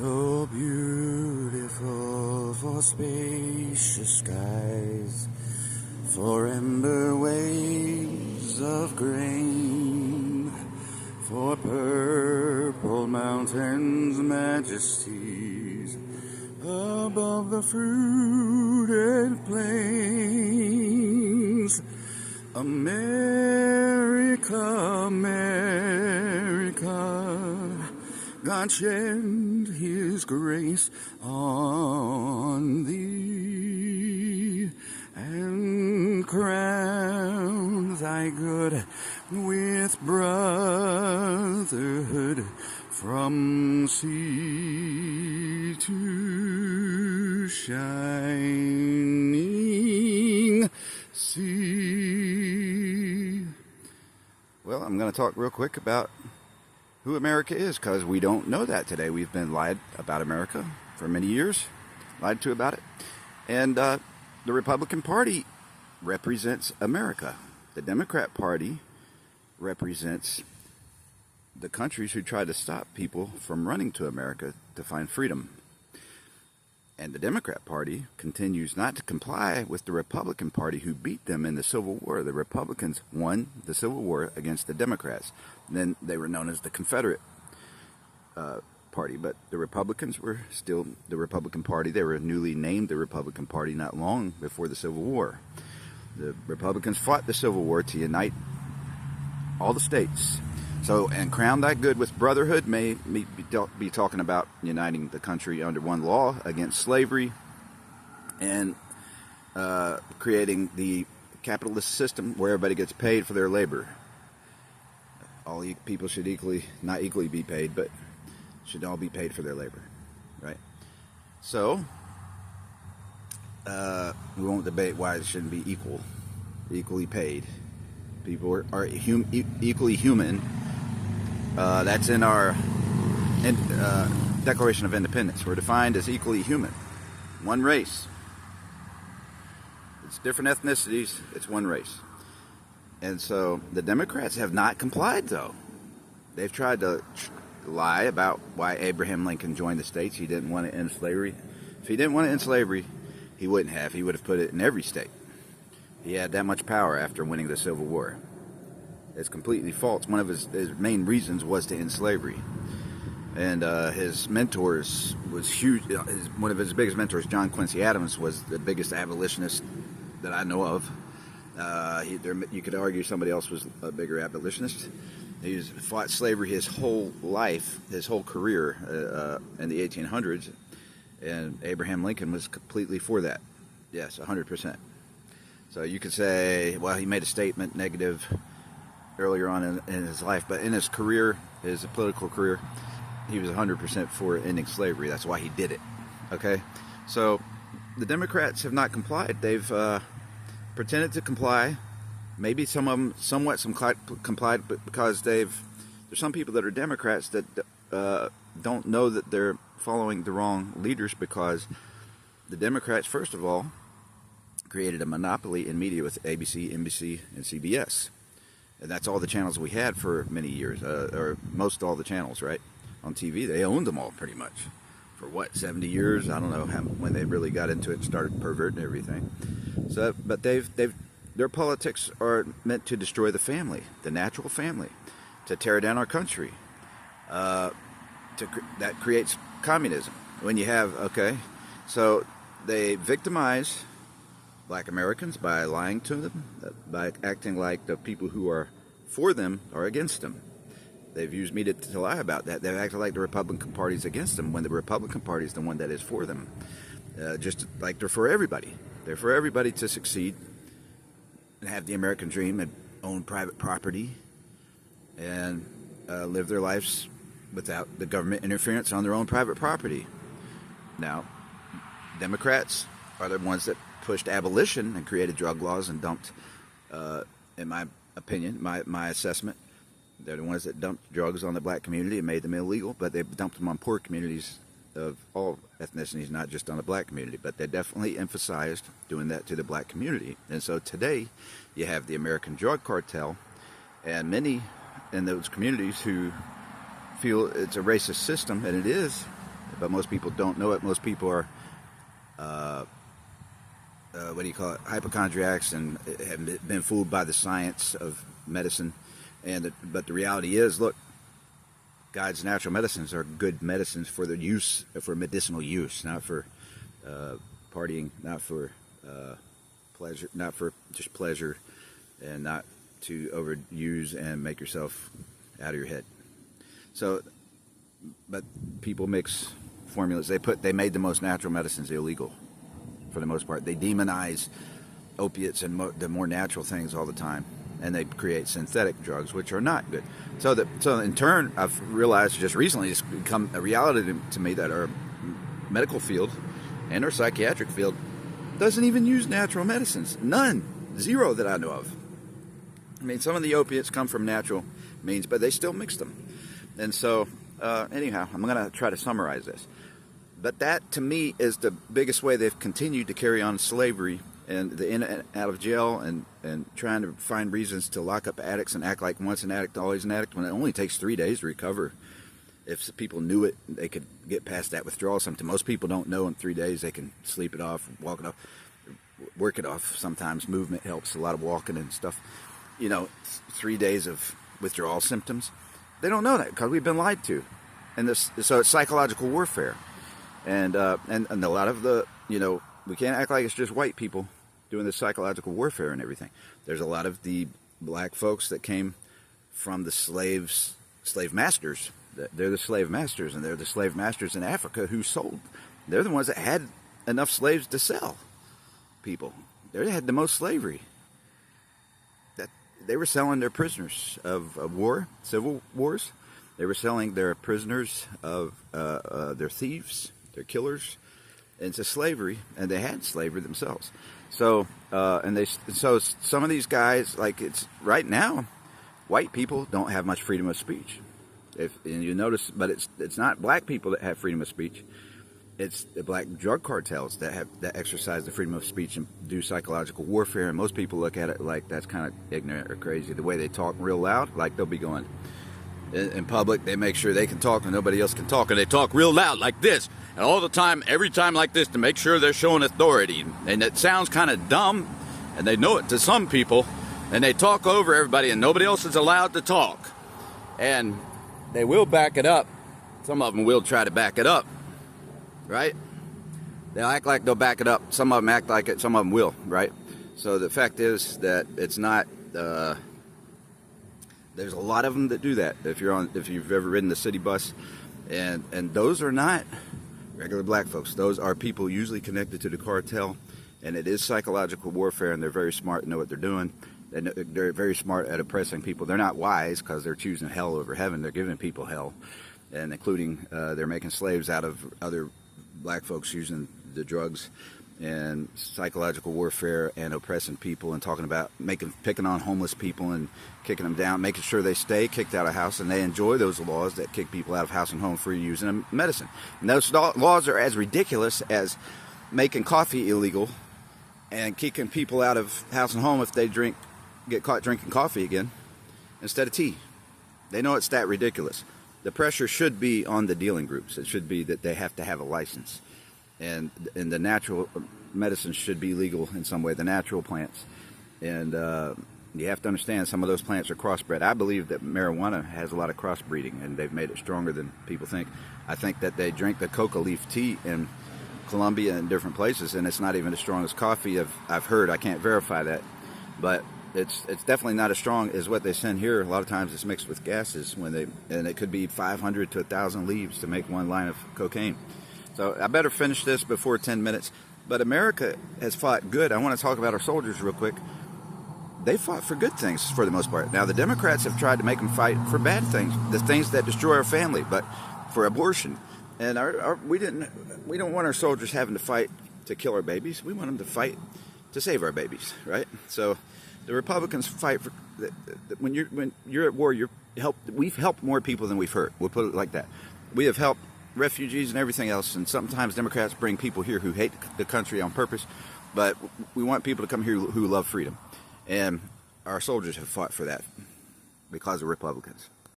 So beautiful for spacious skies, for ember waves of grain, for purple mountains' majesties above the fruited plains. America, America, God shed His grace on thee, and crown thy good with brotherhood from sea to shining sea. Well, I'm going to talk real quick about who America is, because we don't know that today. We've been lied about America for many years, lied to about it. And the Republican Party represents America. The Democrat Party represents the countries who try to stop people from running to America to find freedom. And the Democrat Party continues not to comply with the Republican Party, who beat them in the Civil War. The Republicans won the Civil War against the Democrats. And then they were known as the Confederate Party, but the Republicans were still the Republican Party. They were newly named the Republican Party not long before the Civil War. The Republicans fought the Civil War to unite all the states. So, and crown that good with brotherhood may be talking about uniting the country under one law against slavery, and creating the capitalist system where everybody gets paid for their labor. All people should not equally be paid, but should all be paid for their labor, right? So, we won't debate why it shouldn't be equally paid. People are equally human. That's in our Declaration of Independence. We're defined as equally human. One race. It's different ethnicities. It's one race. And so the Democrats have not complied, though. They've tried to lie about why Abraham Lincoln joined the states. He didn't want to end slavery. If he didn't want to end slavery, he wouldn't have. He would have put it in every state. He had that much power after winning the Civil War. It's completely false. One of his main reasons was to end slavery. And his mentors was huge. One of his biggest mentors, John Quincy Adams, was the biggest abolitionist that I know of. You could argue somebody else was a bigger abolitionist. He's fought slavery his whole life, his whole career in the 1800s. And Abraham Lincoln was completely for that. Yes, 100%. So you could say, well, he made a statement negative earlier on in his life, but in his career, his political career, he was 100% for ending slavery. That's why he did it. Okay? So the Democrats have not complied. They've pretended to comply. Maybe some of them somewhat complied, but because there's some people that are Democrats that don't know that they're following the wrong leaders, because the Democrats, first of all, created a monopoly in media with ABC, NBC, and CBS. And that's all the channels we had for many years, or most all the channels, right? On TV, they owned them all pretty much. For what, 70 years? I don't know when they really got into it and started perverting everything. So, but their politics are meant to destroy the family, the natural family, to tear down our country. That creates communism. When you have, so they victimize Black Americans by lying to them, by acting like the people who are for them are against them. They've used media to lie about that. They've acted like the Republican Party is against them, when the Republican Party is the one that is for them. Just like they're for everybody. They're for everybody to succeed and have the American dream and own private property and live their lives without the government interference on their own private property. Now, Democrats are the ones that pushed abolition and created drug laws and dumped, in my opinion, my assessment, they're the ones that dumped drugs on the black community and made them illegal, but they dumped them on poor communities of all ethnicities, not just on the black community. But they definitely emphasized doing that to the black community. And so today you have the American drug cartel and many in those communities who feel it's a racist system, and it is. but most people don't know it. Most people are, what do you call it, hypochondriacs, and have been fooled by the science of medicine. But the reality is, look, God's natural medicines are good medicines for the use, for medicinal use, not for partying, not for pleasure, not for just pleasure, and not to overuse and make yourself out of your head. So, but people mix formulas. They made the most natural medicines illegal for the most part. They demonize opiates and the more natural things all the time, and they create synthetic drugs, which are not good. So in turn, I've realized just recently, it's become a reality to me that our medical field and our psychiatric field doesn't even use natural medicines. None. Zero that I know of. I mean, some of the opiates come from natural means, but they still mix them. And so, anyhow, I'm going to try to summarize this. But that, to me, is the biggest way they've continued to carry on slavery and the in and out of jail, and trying to find reasons to lock up addicts and act like once an addict, always an addict, when it only takes 3 days to recover. If people knew it, they could get past that withdrawal symptom. Most people don't know in 3 days they can sleep it off, walk it off, work it off. Sometimes movement helps, a lot of walking and stuff. 3 days of withdrawal symptoms. They don't know that because we've been lied to. So it's psychological warfare. And a lot of the, we can't act like it's just white people doing this psychological warfare and everything. There's a lot of the black folks that came from the slave masters. They're the slave masters, and they're the slave masters in Africa who sold. They're the ones that had enough slaves to sell people. They had the most slavery. They were selling their prisoners of war, civil wars. They were selling their prisoners of their thieves, their killers, into slavery, and they had slavery themselves. So some of these guys, like it's right now, white people don't have much freedom of speech. And you notice, but it's not black people that have freedom of speech. It's the black drug cartels that exercise the freedom of speech and do psychological warfare. And most people look at it like that's kind of ignorant or crazy. The way they talk real loud, like they'll be going in public, they make sure they can talk and nobody else can talk, and they talk real loud like this, and all the time, every time like this, to make sure they're showing authority. And it sounds kind of dumb, and they know it to some people, and they talk over everybody, and nobody else is allowed to talk. And they will back it up. Some of them will try to back it up, right? They'll act like they'll back it up. Some of them act like it, some of them will, right? So the fact is that it's not, there's a lot of them that do that. If you've ever ridden the city bus, and those are not regular black folks. Those are people usually connected to the cartel, and it is psychological warfare, and they're very smart and know what they're doing. They're very smart at oppressing people. They're not wise because they're choosing hell over heaven. They're giving people hell, and including they're making slaves out of other black folks using the drugs and psychological warfare and oppressing people and talking about picking on homeless people and kicking them down, making sure they stay kicked out of house, and they enjoy those laws that kick people out of house and home for using medicine. And those laws are as ridiculous as making coffee illegal and kicking people out of house and home if they get caught drinking coffee again instead of tea. They know it's that ridiculous. The pressure should be on the dealing groups. It should be that they have to have a license. And the natural medicine should be legal in some way, the natural plants. And you have to understand some of those plants are crossbred. I believe that marijuana has a lot of crossbreeding, and they've made it stronger than people think. I think that they drink the coca leaf tea in Colombia and different places, and it's not even as strong as coffee. I've heard. I can't verify that. But it's definitely not as strong as what they send here. A lot of times it's mixed with gases, and it could be 500 to 1,000 leaves to make one line of cocaine. So I better finish this before 10 minutes. But America has fought good. I want to talk about our soldiers real quick. They fought for good things for the most part. Now the Democrats have tried to make them fight for bad things, the things that destroy our family, but for abortion. And we don't want our soldiers having to fight to kill our babies. We want them to fight to save our babies, right? So the Republicans fight for when you're at war. We've helped more people than we've hurt. We'll put it like that. We have helped refugees and everything else, and sometimes Democrats bring people here who hate the country on purpose, but we want people to come here who love freedom, and our soldiers have fought for that because of Republicans.